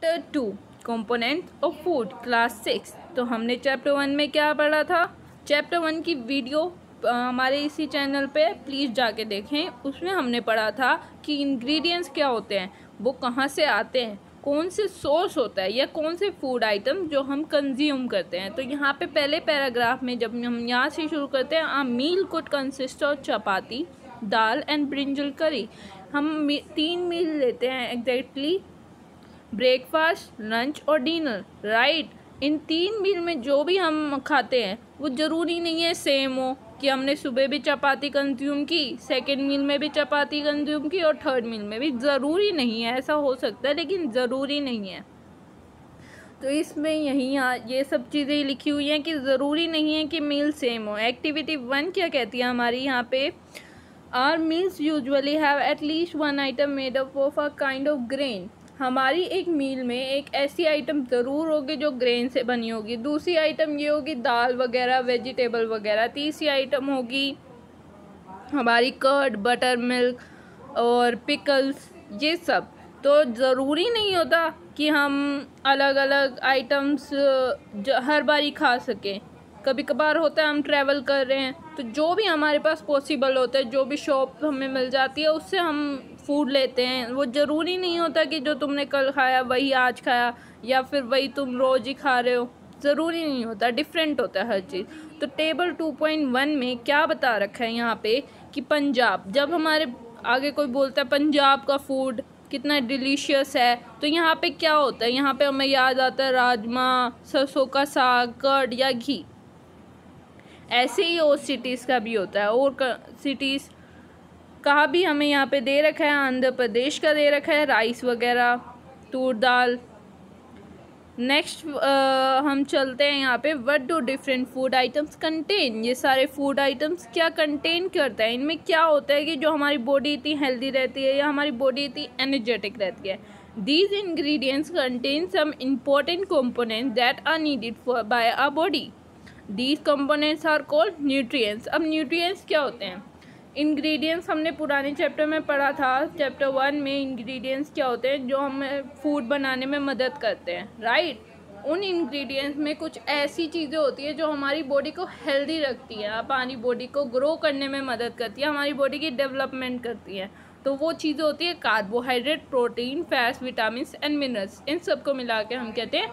Chapter 2 components of food class 6। तो हमने chapter 1 में क्या पढ़ा था। चैप्टर 1 की वीडियो हमारे इसी चैनल पे प्लीज़ जाके देखें। उसमें हमने पढ़ा था कि इंग्रेडिएंट्स क्या होते हैं, वो कहाँ से आते हैं, कौन से सोर्स होता है या कौन से फूड आइटम जो हम कंज्यूम करते हैं। तो यहाँ पे पहले पैराग्राफ में जब हम यहाँ से शुरू करते हैं, a meal could consist of chapati, dal and brinjal curry. हम 3 मील लेते हैं एग्जैक्टली, ब्रेकफास्ट, लंच और डिनर, राइट। इन 3 मील में जो भी हम खाते हैं वो ज़रूरी नहीं है सेम हो कि हमने सुबह भी चपाती कंज्यूम की, सेकंड मील में भी चपाती कंज्यूम की और थर्ड मील में भी। ज़रूरी नहीं है, ऐसा हो सकता है लेकिन ज़रूरी नहीं है। तो इसमें ये सब चीज़ें लिखी हुई हैं कि ज़रूरी नहीं है कि मील सेम हो। एक्टिविटी 1 क्या कहती है हमारी यहाँ पे, our meals usually have at least 1 item made up of a kind of grain. हमारी एक मील में एक ऐसी आइटम ज़रूर होगी जो ग्रेन से बनी होगी। दूसरी आइटम ये होगी दाल वगैरह, वेजिटेबल वगैरह। तीसरी आइटम होगी हमारी कर्ड, बटर मिल्क और पिकल्स, ये सब। तो ज़रूरी नहीं होता कि हम अलग अलग आइटम्स हर बारी खा सकें। कभी कभार होता है हम ट्रैवल कर रहे हैं तो जो भी हमारे पास पॉसिबल होता है, जो भी शॉप हमें मिल जाती है उससे हम फूड लेते हैं। वो ज़रूरी नहीं होता कि जो तुमने कल खाया वही आज खाया या फिर वही तुम रोज़ ही खा रहे हो, ज़रूरी नहीं होता, डिफरेंट होता है हर चीज़। तो टेबल 2.1 में क्या बता रखा है यहाँ पे कि पंजाब, जब हमारे आगे कोई बोलता है पंजाब का फूड कितना डिलीशियस है, तो यहाँ पे क्या होता है, यहाँ पे हमें याद आता है राजमा, सरसों का साग, कर्ड या घी। ऐसे ही और सिटीज़ का भी होता है, और सिटीज़ का भी हमें यहाँ पे दे रखा है। आंध्र प्रदेश का दे रखा है राइस वगैरह, तूर दाल। नेक्स्ट हम चलते हैं यहाँ पे, what do different food items contain. ये सारे फूड आइटम्स क्या कंटेन करता है, इनमें क्या होता है कि जो हमारी बॉडी इतनी हेल्दी रहती है या हमारी बॉडी इतनी एनर्जेटिक रहती है। These ingredients contain some important components that are needed for by our body. These components are called nutrients. अब न्यूट्रिएंट्स क्या होते हैं, इंग्रेडिएंट्स हमने पुराने चैप्टर में पढ़ा था। चैप्टर 1 में इंग्रेडिएंट्स क्या होते हैं जो हमें फूड बनाने में मदद करते हैं, राइट। उन इंग्रेडिएंट्स में कुछ ऐसी चीज़ें होती है जो हमारी बॉडी को हेल्दी रखती है, हमारी बॉडी को ग्रो करने में मदद करती है, हमारी बॉडी की डेवलपमेंट करती है। तो वो चीज़ें होती है carbohydrate, protein, fats, vitamin and minerals. इन सबको मिला के हम कहते हैं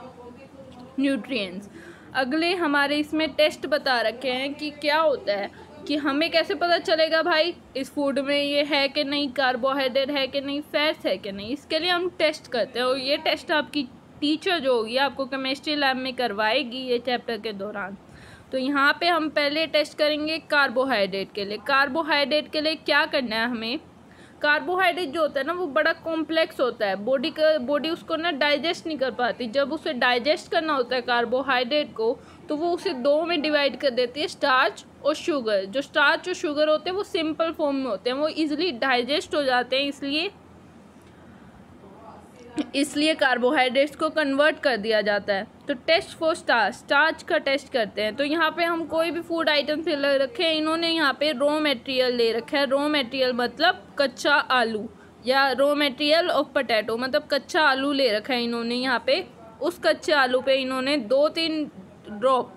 न्यूट्रिएंट्स। अगले हमारे इसमें टेस्ट बता रखे हैं कि क्या होता है, कि हमें कैसे पता चलेगा भाई इस फूड में ये है कि नहीं, कार्बोहाइड्रेट है कि नहीं, फैट्स है कि नहीं। इसके लिए हम टेस्ट करते हैं और ये टेस्ट आपकी टीचर जो होगी आपको केमिस्ट्री लैब में करवाएगी ये चैप्टर के दौरान। तो यहाँ पे हम पहले टेस्ट करेंगे कार्बोहाइड्रेट के लिए। कार्बोहाइड्रेट के लिए क्या करना है हमें, कार्बोहाइड्रेट जो होता है ना वो बड़ा कॉम्प्लेक्स होता है, बॉडी उसको ना डाइजेस्ट नहीं कर पाती। जब उसे डाइजेस्ट करना होता है कार्बोहाइड्रेट को, तो वो उसे 2 में डिवाइड कर देती है, स्टार्च और शुगर। जो स्टार्च और शुगर होते हैं वो सिंपल फॉर्म में होते हैं, वो इजीली डाइजेस्ट हो जाते हैं, इसलिए कार्बोहाइड्रेट्स को कन्वर्ट कर दिया जाता है। तो टेस्ट फॉर स्टार्च का टेस्ट करते हैं। तो यहाँ पे हम कोई भी फूड आइटम से ले रखे हैं, इन्होंने यहाँ पे रॉ मटेरियल ले रखा है। रॉ मटेरियल मतलब कच्चा आलू, या रॉ मटेरियल ऑफ पोटैटो मतलब कच्चा आलू ले रखा है इन्होंने यहाँ पे। उस कच्चे आलू पे इन्होंने 2-3 drop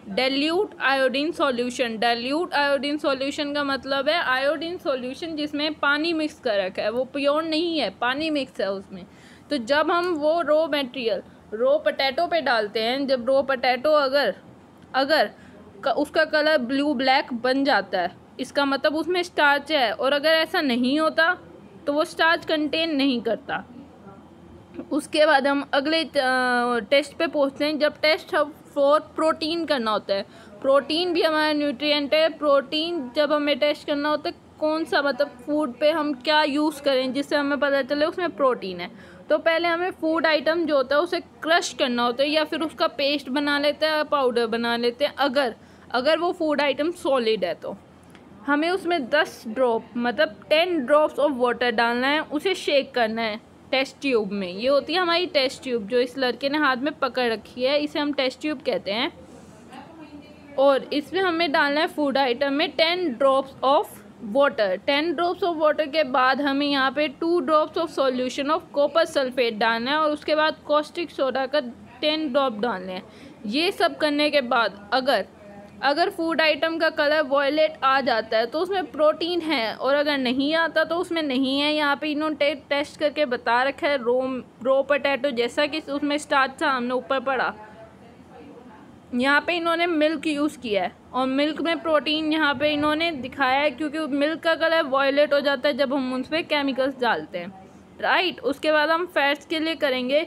dilute iodine solution. Dilute iodine solution का मतलब है आयोडीन सॉल्यूशन जिसमें पानी मिक्स कर रखा है, वो प्योर नहीं है, पानी मिक्स है उसमें। तो जब हम वो रॉ मटेरियल रॉ पोटैटो पे डालते हैं, जब रॉ पोटैटो अगर उसका कलर ब्लू ब्लैक बन जाता है, इसका मतलब उसमें स्टार्च है। और अगर ऐसा नहीं होता तो वो स्टार्च कंटेन नहीं करता। उसके बाद हम अगले टेस्ट पे पहुँचते हैं, जब टेस्ट फॉर प्रोटीन करना होता है। प्रोटीन भी हमारा न्यूट्रिएंट है। प्रोटीन जब हमें टेस्ट करना होता है कौन सा, मतलब फूड पे हम क्या यूज़ करें जिससे हमें पता चले उसमें प्रोटीन है। तो पहले हमें फूड आइटम जो होता है उसे क्रश करना होता है, या फिर उसका पेस्ट बना लेते हैं, पाउडर बना लेते हैं। अगर वो फूड आइटम सॉलिड है तो हमें उसमें 10 ड्रॉप मतलब 10 ड्रॉप्स ऑफ वाटर डालना है, उसे शेक करना है टेस्ट ट्यूब में। ये होती है हमारी टेस्ट ट्यूब, जो इस लड़के ने हाथ में पकड़ रखी है, इसे हम टेस्ट ट्यूब कहते हैं। और इसमें हमें डालना है फूड आइटम में 10 drops of water. 10 drops of water के बाद हमें यहाँ पे 2 drops of solution of copper sulphate डालना है और उसके बाद कॉस्टिक सोडा का 10 ड्रॉप डालने हैं। ये सब करने के बाद अगर फूड आइटम का कलर वॉयलेट आ जाता है तो उसमें प्रोटीन है, और अगर नहीं आता तो उसमें नहीं है। यहाँ पे इन्होंने टेस्ट करके बता रखा है रो पोटैटो, जैसा कि उसमें स्टार्च था हमने ऊपर पढ़ा। यहाँ पे इन्होंने मिल्क यूज़ किया है और मिल्क में प्रोटीन यहाँ पे इन्होंने दिखाया है, क्योंकि मिल्क का कलर वॉयलेट हो जाता है जब हम उस पर केमिकल्स डालते हैं, राइट। उसके बाद हम फैट्स के लिए करेंगे,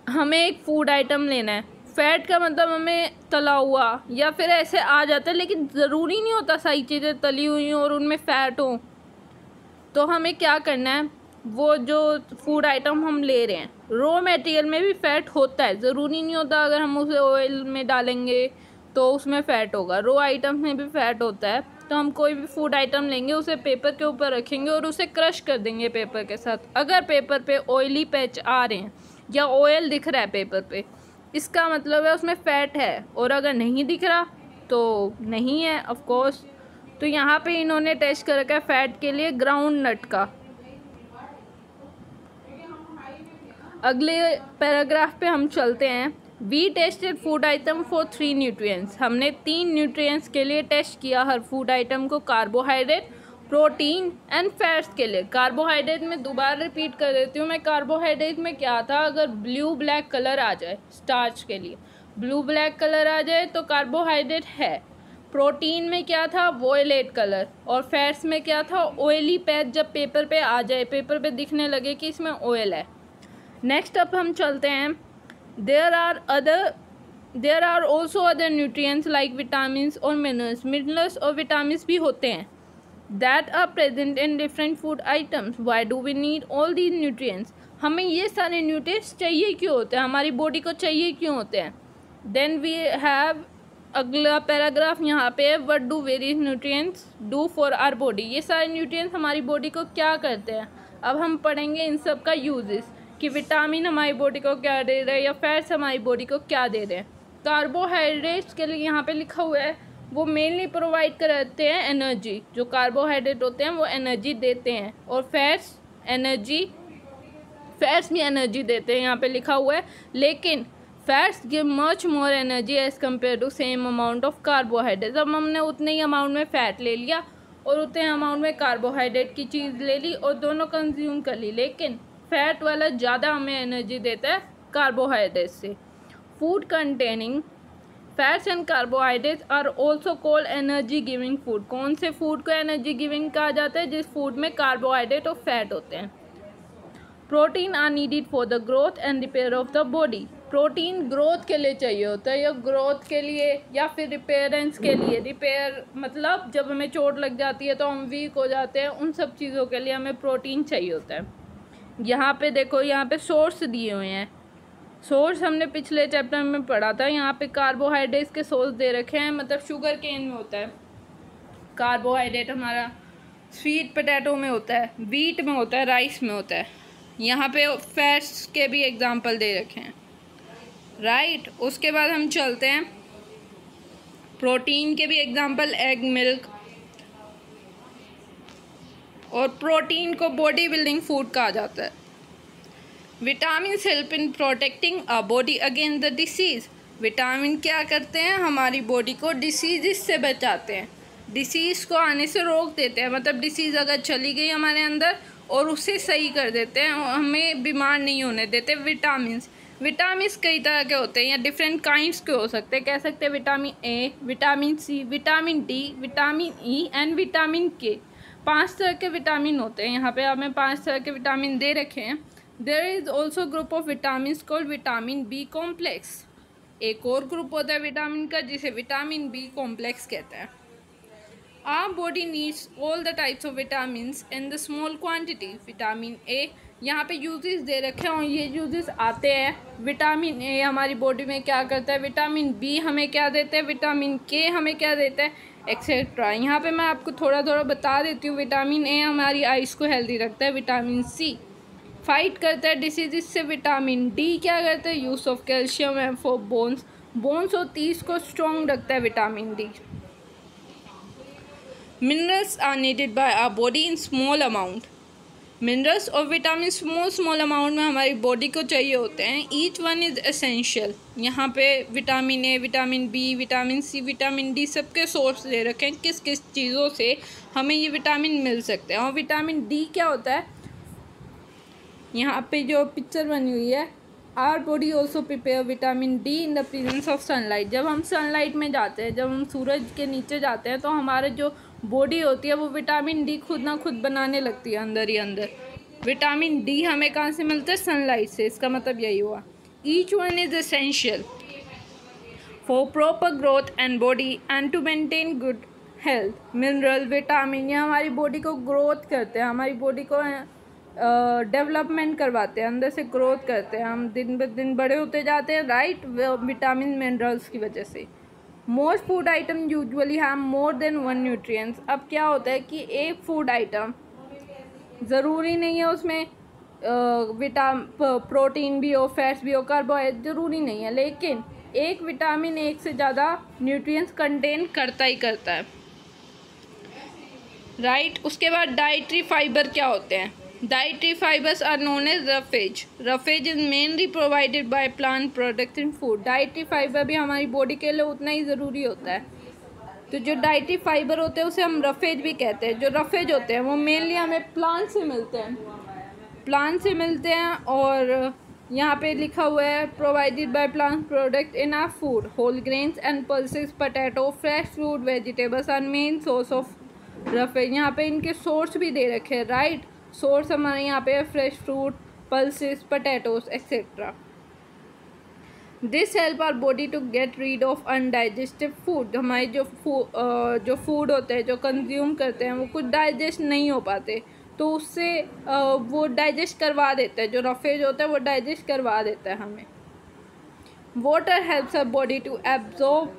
हमें एक फूड आइटम लेना है। फैट का मतलब हमें तला हुआ या फिर ऐसे आ जाता है, लेकिन ज़रूरी नहीं होता सारी चीज़ें तली हुई हों और उनमें फ़ैट हो। तो हमें क्या करना है, वो जो फूड आइटम हम ले रहे हैं रॉ मटेरियल में भी फ़ैट होता है, ज़रूरी नहीं होता अगर हम उसे ऑयल में डालेंगे तो उसमें फ़ैट होगा। रॉ आइटम में भी फ़ैट होता है। तो हम कोई भी फूड आइटम लेंगे, उसे पेपर के ऊपर रखेंगे और उसे क्रश कर देंगे पेपर के साथ। अगर पेपर पे ऑयली पैच आ रहे हैं या ऑयल दिख रहा है पेपर पे, इसका मतलब है उसमें फ़ैट है, और अगर नहीं दिख रहा तो नहीं है ऑफ कोर्स। तो यहाँ पे इन्होंने टेस्ट कर रखा है फ़ैट के लिए ग्राउंड नट का। अगले पैराग्राफ पे हम चलते हैं। We tested food item for 3 nutrients. हमने 3 न्यूट्रिएंट्स के लिए टेस्ट किया हर फूड आइटम को, कार्बोहाइड्रेट, प्रोटीन एंड फैट्स के लिए। कार्बोहाइड्रेट में दोबारा रिपीट कर देती हूँ मैं। कार्बोहाइड्रेट में क्या था, अगर ब्लू ब्लैक कलर आ जाए, स्टार्च के लिए ब्लू ब्लैक कलर आ जाए तो कार्बोहाइड्रेट है। प्रोटीन में क्या था, वॉयलेट कलर। और फैट्स में क्या था, ऑयली पैच जब पेपर पे आ जाए, पेपर पे दिखने लगे कि इसमें ऑयल है। नेक्स्ट अप हम चलते हैं, there are also other nutrients like vitamins और मिनरल्स और विटामिन्स भी होते हैं that are present in different food items. Why do we need all these nutrients? हमें ये सारे न्यूट्रिएंट्स चाहिए क्यों होते हैं, हमारी बॉडी को चाहिए क्यों होते हैं। देन वी हैव अगला पैराग्राफ यहाँ पे है, what do various nutrients do for our body. ये सारे न्यूट्रिएंट्स हमारी बॉडी को क्या करते हैं। अब हम पढ़ेंगे इन सब का यूजेस, कि विटामिन हमारी बॉडी को क्या दे रहे हैं या फैट्स हमारी बॉडी को क्या दे रहे हैं। कार्बोहाइड्रेट्स के लिए यहाँ पे लिखा हुआ है, वो मेनली प्रोवाइड करते हैं एनर्जी। जो कार्बोहाइड्रेट होते हैं वो एनर्जी देते हैं, और फैट्स भी एनर्जी देते हैं, यहाँ पे लिखा हुआ है। लेकिन fats give much more energy as compare to same amount of carbohydrate. अब हमने उतने ही अमाउंट में फ़ैट ले लिया और उतने अमाउंट में कार्बोहाइड्रेट की चीज़ ले ली और दोनों कंज्यूम कर ली, लेकिन फ़ैट वाला ज़्यादा हमें एनर्जी देता है कार्बोहाइड्रेट से। Food containing fats and carbohydrates are also called energy giving food. कौन से फूड को एनर्जी गिविंग कहा जाता है, जिस फूड में कार्बोहाइड्रेट और फैट होते हैं। Protein are needed for the growth and repair of the body. Protein growth के लिए चाहिए होता है, या ग्रोथ के लिए या फिर रिपेयरेंस के लिए। रिपेयर मतलब जब हमें चोट लग जाती है तो हम वीक हो जाते हैं, उन सब चीज़ों के लिए हमें प्रोटीन चाहिए होता है। यहाँ पे देखो, यहाँ पे सोर्स दिए हुए हैं। सोर्स हमने पिछले चैप्टर में पढ़ा था। यहाँ पे कार्बोहाइड्रेट्स के सोर्स दे रखे हैं, मतलब शुगर केन में होता है कार्बोहाइड्रेट, हमारा स्वीट पोटैटो में होता है, वीट में होता है, राइस में होता है। यहाँ पे फैट्स के भी एग्जांपल दे रखे हैं, राइट। उसके बाद हम चलते हैं, प्रोटीन के भी एग्जांपल एग, मिल्क। और प्रोटीन को बॉडी बिल्डिंग फूड कहा जाता है। Vitamins help in protecting a body against the disease. Vitamin क्या करते हैं, हमारी बॉडी को डिसीज़ से बचाते हैं, डिसीज़ को आने से रोक देते हैं। मतलब डिसीज़ अगर चली गई हमारे अंदर और उसे सही कर देते हैं, हमें बीमार नहीं होने देते। विटामिन्स कई तरह के होते हैं या डिफरेंट काइंड्स के हो सकते हैं। कह सकते हैं vitamin A, vitamin C, vitamin D, vitamin E and vitamin K. 5 तरह के विटामिन होते हैं। यहाँ पे हमें 5 तरह के विटामिन दे रखे हैं। There is also group of vitamin called vitamin B complex. एक और ग्रुप होता है विटामिन का जिसे विटामिन बी कॉम्प्लेक्स कहते हैं। Our body needs all the types of vitamins in the small quantity. Vitamin A, यहाँ पे यूजेस दे रखे हैं और ये यूजेस आते हैं। विटामिन ए हमारी बॉडी में क्या करता है, विटामिन बी हमें क्या देता है, विटामिन के हमें क्या देता है, एक्सेट्रा। यहाँ पे मैं आपको थोड़ा थोड़ा बता देती हूँ। विटामिन ए हमारी आइज़ को हेल्दी रखता है। विटामिन सी फाइट करता है डिसीज़ से। विटामिन डी क्या करता है, यूज़ ऑफ कैल्शियम है फॉर बोन्स और टीथ को स्ट्रॉन्ग रखता है vitamin D. Minerals are needed by our body in small amount. Minerals और विटामिन स्मॉल अमाउंट में हमारी बॉडी को चाहिए होते हैं। Each one is essential. यहाँ पे vitamin A, vitamin B, vitamin C, vitamin D सबके सोर्स दे रखे हैं किस किस चीज़ों से हमें ये विटामिन मिल सकते हैं। और विटामिन डी क्या होता है, यहाँ पे जो पिक्चर बनी हुई है, our body also prepare vitamin D in the presence of sunlight. जब हम सनलाइट में जाते हैं, जब हम सूरज के नीचे जाते हैं, तो हमारे जो बॉडी होती है वो विटामिन डी खुद ना खुद बनाने लगती है अंदर ही अंदर। विटामिन डी हमें कहाँ से मिलता है? सनलाइट से। इसका मतलब यही हुआ। Each one is essential for proper growth and body and to maintain good health. Mineral, vitamin ये हमारी बॉडी को ग्रोथ करते हैं, हमारी बॉडी को डेवलपमेंट करवाते हैं, अंदर से ग्रोथ करते हैं। हम दिन ब दिन बड़े होते जाते हैं, राइट, विटामिन मिनरल्स की वजह से। Most food item usually have more than one nutrients. अब क्या होता है कि एक फूड आइटम ज़रूरी नहीं है उसमें प्रोटीन भी हो, फैट्स भी हो, कार्बोहाइड्रेट ज़रूरी नहीं है, लेकिन एक विटामिन एक से ज़्यादा न्यूट्रिएंट्स कंटेन करता ही करता है, राइट। उसके बाद डाइटरी फाइबर क्या होते हैं? Dietary fibers are known as roughage. Roughage is mainly provided by plant products in food. Dietary fiber भी हमारी बॉडी के लिए उतना ही ज़रूरी होता है। तो जो डाइटरी फाइबर होते हैं उसे हम रफेज भी कहते हैं। जो रफेज होते हैं वो मेनली हमें प्लांट से मिलते हैं, और यहाँ पे लिखा हुआ है provided by plant product in our food. Whole grains and pulses, potato, fresh fruit, vegetables are main source of roughage. यहाँ पे इनके सोर्स भी दे रखे हैं, राइट। सोर्स हमारे यहाँ पे fresh fruit, pulses, potatoes etcetera. This help our body to get rid of undigestive food. हमारे जो फूड होते हैं, जो कंज्यूम करते हैं, वो कुछ डाइजेस्ट नहीं हो पाते, तो उससे वो डाइजेस्ट करवा देता है। जो रफेज होता है वो डाइजेस्ट करवा देता है हमें। Water helps our body to absorb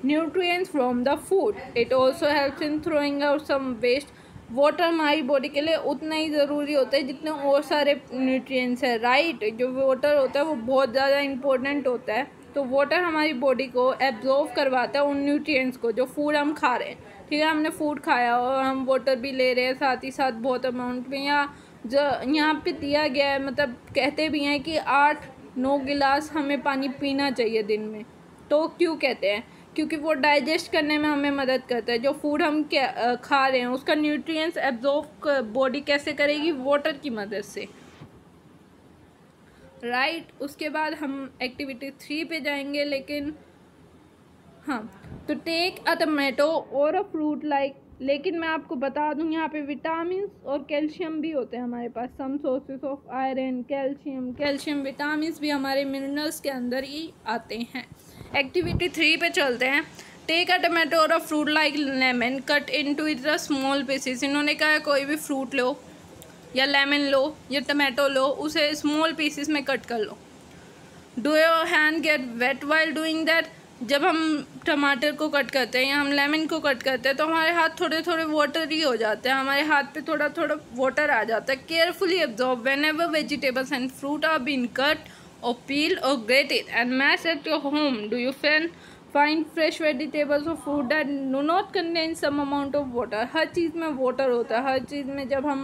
nutrients from the food. It also helps in throwing out some waste. Water हमारी बॉडी के लिए उतना ही ज़रूरी होता है जितने और सारे न्यूट्रिएंट्स हैं, राइट। जो वाटर होता है वो बहुत ज़्यादा इंपॉर्टेंट होता है। तो वाटर हमारी बॉडी को एब्जॉर्ब करवाता है उन न्यूट्रिएंट्स को जो फूड हम खा रहे हैं, ठीक है। हमने फूड खाया और हम वाटर भी ले रहे हैं साथ ही साथ बहुत अमाउंट में। या जो यहाँ पे दिया गया है, मतलब कहते भी हैं कि 8-9 गिलास हमें पानी पीना चाहिए दिन में। तो क्यों कहते हैं? क्योंकि वो डाइजेस्ट करने में हमें मदद करता है। जो फूड हम खा रहे हैं उसका न्यूट्रिएंट्स एब्जॉर्ब बॉडी कैसे करेगी? वाटर की मदद से, राइट। उसके बाद हम एक्टिविटी 3 पे जाएंगे, लेकिन हाँ, तो टेक अ टमेटो और अ फ्रूट लाइक। लेकिन मैं आपको बता दूं यहाँ पे विटामिन और कैल्शियम भी होते हैं हमारे पास। Some sources of iron, calcium vitamin भी हमारे मिनरल्स के अंदर ही आते हैं। एक्टिविटी 3 पे चलते हैं। टेक अ टमाटो और a fruit like lemon, cut into it the small pieces. इन्होंने कहा है कोई भी फ्रूट लो या लेमन लो या टमाटो लो, उसे स्मॉल पीसेस में कट कर लो। Do your hand get wet while doing that. जब हम टमाटर को कट करते हैं या हम लेमन को कट करते हैं तो हमारे हाथ थोड़े थोड़े वाटरी हो जाते हैं, हमारे हाथ पे थोड़ा थोड़ा वाटर आ जाता है। Carefully absorb whenever vegetables and fruit are been cut or peel or grated and mash at your home. Do you find fresh vegetables or fruit that do not contain some amount of water? हर चीज़ में water होता है। हर चीज़ में जब हम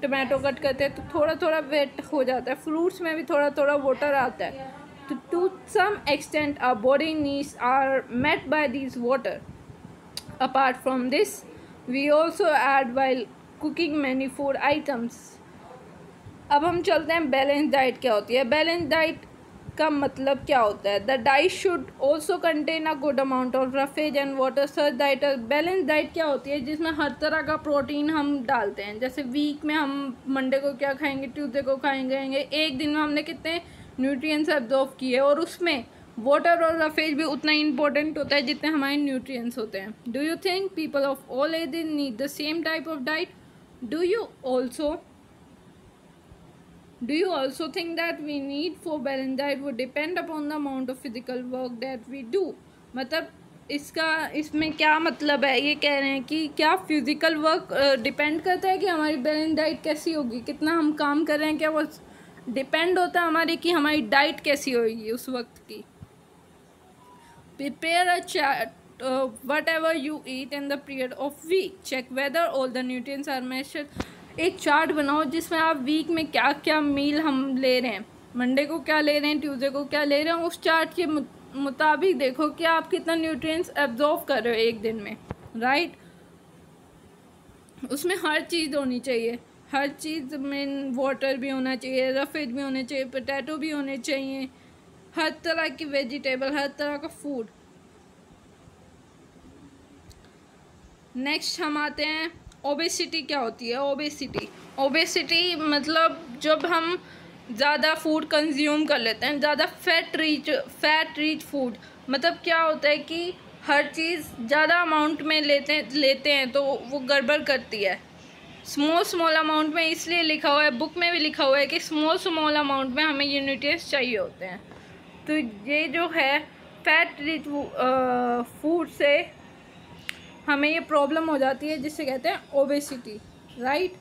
tomato cut करते हैं तो थोड़ा थोड़ा वेट हो जाता है। फ्रूट्स में भी थोड़ा थोड़ा वाटर आता है। तो to some extent our body needs are met by these water. Apart from this, we also add while cooking many food items. अब हम चलते हैं बैलेंस डाइट क्या होती है। बैलेंस डाइट का मतलब क्या होता है? The diet should also contain a good amount of roughage and water. Such diet, balance diet क्या होती है? जिसमें हर तरह का प्रोटीन हम डालते हैं। जैसे वीक में हम मंडे को क्या खाएंगे, ट्यूसडे को खाएंगे, एक दिन में हमने कितने न्यूट्रिएंट्स एब्जॉर्ब किए, और उसमें वाटर और रफेज भी उतना ही इंपॉर्टेंट होता है जितने हमारे न्यूट्रिएंट्स होते हैं। Do you think people of all ages need the same type of diet? Do you also think that we need for balanced diet would depend upon the amount of physical work that we do? मतलब इसमें क्या मतलब है? ये कह रहे हैं कि क्या फिजिकल वर्क डिपेंड करता है कि हमारी बैलेंस डाइट कैसी होगी, कितना हम काम कर रहे हैं, क्या वो डिपेंड होता है हमारी कि हमारी डाइट कैसी होगी उस वक्त की। Prepare a whatever you eat in the period of week. Check whether all the nutrients are measured. एक चार्ट बनाओ जिसमें आप वीक में क्या क्या मील हम ले रहे हैं, मंडे को क्या ले रहे हैं, ट्यूसडे को क्या ले रहे हैं, उस चार्ट के मुताबिक देखो कि आप कितना न्यूट्रिएंट्स एब्जॉर्ब कर रहे हो एक दिन में, राइट। उसमें हर चीज़ होनी चाहिए, हर चीज़ में वाटर भी होना चाहिए, रफेज भी होने चाहिए, पोटैटो भी होने चाहिए, हर तरह की वेजिटेबल, हर तरह का फूड। नेक्स्ट हम आते हैं ओबेसिटी क्या होती है। ओबेसिटी मतलब जब हम ज़्यादा फूड कंज्यूम कर लेते हैं, ज़्यादा फैट रिच फूड, मतलब क्या होता है कि हर चीज़ ज़्यादा अमाउंट में लेते हैं तो वो गड़बड़ करती है। स्मॉल अमाउंट में इसलिए लिखा हुआ है, बुक में भी लिखा हुआ है कि स्मॉल अमाउंट में हमें ये न्यूट्रिएंट्स चाहिए होते हैं। तो ये जो है फैट रिच फूड से हमें ये प्रॉब्लम हो जाती है जिससे कहते हैं ओबेसिटी, राइट।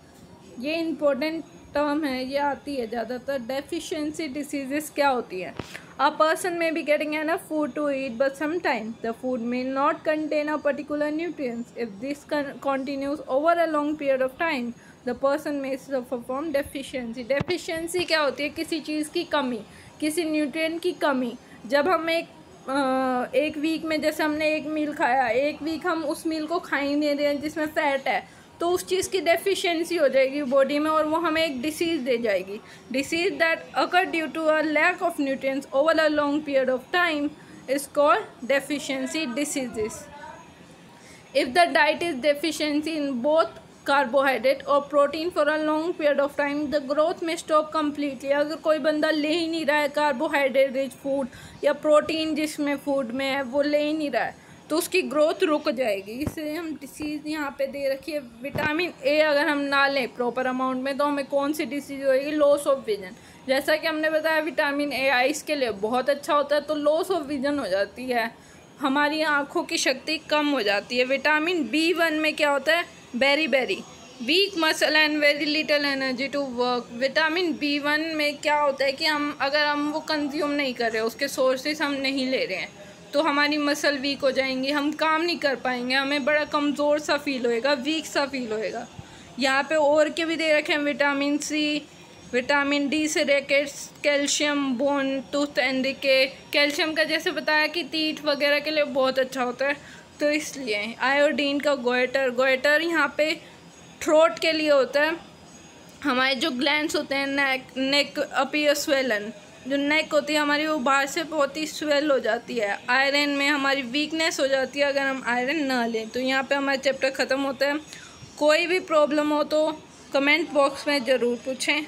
ये इम्पोर्टेंट टर्म है, ये आती है ज़्यादातर। डेफिशिएंसी डिसीजेस क्या होती है। A person may be getting enough food to eat, but sometimes the food may not contain a particular nutrients. If this continues over a long period of time, the person may suffer from deficiency. Deficiency क्या होती है, किसी चीज़ की कमी, किसी nutrient की कमी। जब हम एक वीक में जैसे हमने एक मील खाया, एक वीक हम उस मील को खा ही नहीं रहे हैं जिसमें फ़ैट है, तो उस चीज़ की डेफिशिएंसी हो जाएगी बॉडी में और वो हमें एक डिसीज़ दे जाएगी। Disease that occur due to a lack of nutrients over a long period of time is called deficiency diseases. If the diet is deficiency in both carbohydrate और protein for a long period of time, the growth में stop completely. अगर कोई बंदा ले ही नहीं रहा है कार्बोहाइड्रेट रिच फूड या प्रोटीन जिसमें फूड में है वो ले ही नहीं रहा है, तो उसकी ग्रोथ रुक जाएगी। इसलिए हम डिसीज़ यहाँ पे दे रखी है। विटामिन ए अगर हम ना लें प्रॉपर अमाउंट में तो हमें कौन सी डिसीज़ होएगी, लॉस ऑफ विजन। जैसा कि हमने बताया विटामिन ए आइस के लिए बहुत अच्छा होता है, तो लॉस ऑफ विजन हो जाती है, हमारी आँखों की शक्ति कम हो जाती है। विटामिन B1 में क्या होता है, very weak muscle and very little energy to work. Vitamin B1 में क्या होता है कि अगर हम वो कंज्यूम नहीं कर रहे, उसके सोर्सेस हम नहीं ले रहे हैं, तो हमारी मसल वीक हो जाएंगी, हम काम नहीं कर पाएंगे, हमें बड़ा कमज़ोर सा फील होएगा, वीक सा फील होएगा। यहाँ पे और के भी दे रखे हैं, विटामिन C, विटामिन D से rackets, calcium, bone, tooth and decay. Calcium का जैसे बताया कि टीथ वगैरह के लिए बहुत अच्छा होता है, तो इसलिए आयोडीन का गोइटर यहाँ पे थ्रोट के लिए होता है। हमारे जो ग्लैंड्स होते हैं नेक अपीयर स्वेलन, जो नेक होती है हमारी वो बाहर से बहुत ही स्वेल हो जाती है। आयरन में हमारी वीकनेस हो जाती है अगर हम आयरन ना लें। तो यहाँ पे हमारा चैप्टर ख़त्म होता है। कोई भी प्रॉब्लम हो तो कमेंट बॉक्स में ज़रूर पूछें।